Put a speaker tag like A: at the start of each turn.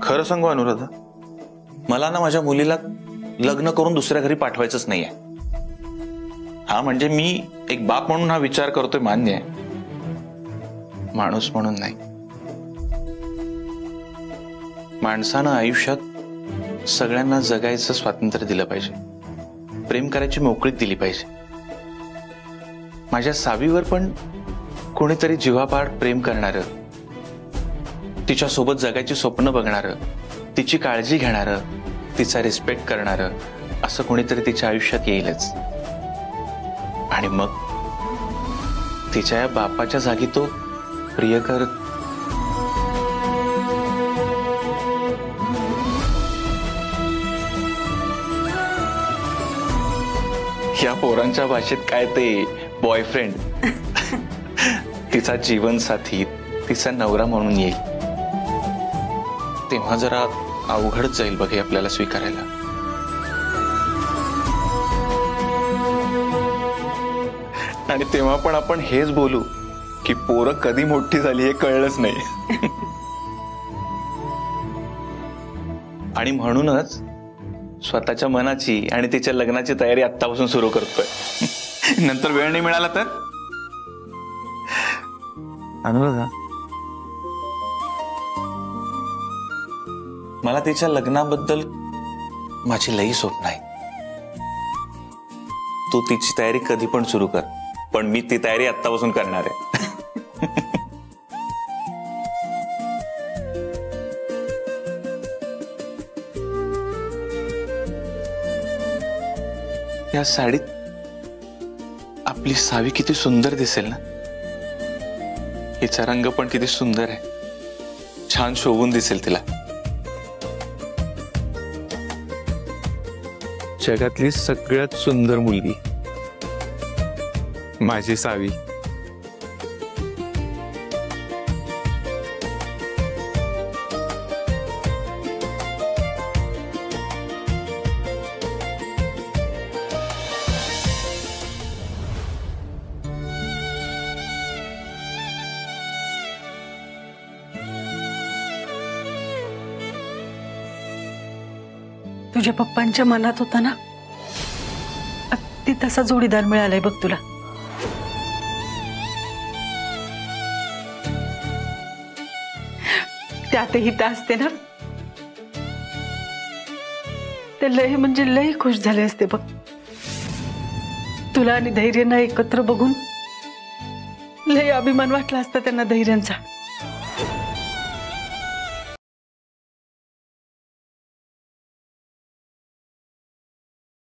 A: खरं सांगू अनुराधा, मला ना माझ्या मुलीला लग्न करून दुसऱ्या घरी पाठवायचंच नाहीये. हा म्हणजे मी एक बाप म्हणून हा विचार करतोय, मान्य आहे, माणूस म्हणून नाही. माणसानं आयुष्यात सगळ्यांना जगायचं स्वातंत्र्य दिलं पाहिजे, प्रेम करायची मोकळीक दिली पाहिजे. माझ्या सावीवर पण कोणीतरी जीवापाड प्रेम करणारं, तिच्यासोबत जगायची स्वप्न बघणारं, तिची काळजी घेणारं, तिचा रिस्पेक्ट करणारं असं कोणीतरी तिच्या आयुष्यात येईलच. आणि मग तिच्या या बापाच्या जागी तो प्रियकर या पोरांच्या भाषेत काय ते बॉयफ्रेंड, तिचा जीवनसाथी, तिचा नवरा म्हणून येईल. तेव्हा जरा अवघडच जाईल बघ हे आपल्याला स्वीकारायला. आणि तेव्हा पण आपण हेच बोलू की पोरं कधी मोठी झाली हे कळलंच नाही. आणि म्हणूनच स्वतःच्या मनाची आणि तिच्या लग्नाची तयारी आत्तापासून सुरू करतोय. नंतर वेळ नाही मिळाला तर. अनुराधा, मला तिच्या लग्नाबद्दल माझी लई स्वप्न आहे. तू तिची तयारी कधी पण सुरू कर, पण मी ती तयारी आत्तापासून करणार आहे. या साडीत आपली सावी किती सुंदर दिसेल ना. हिचा रंग पण किती सुंदर आहे, छान शोभून दिसेल तिला. जगातली सगळ्यात सुंदर मुलगी माझी सावी.
B: तुझ्या पप्पांच्या मनात होता ना, अगदी तसा जोडीदार मिळालाय बघ तुला. त्यातही तर असते ना, ते लय म्हणजे लय खुश झाले असते बघ. तुला आणि धैर्यांना एकत्र बघून लय अभिमान वाटला असता त्यांना धैर्यांचा.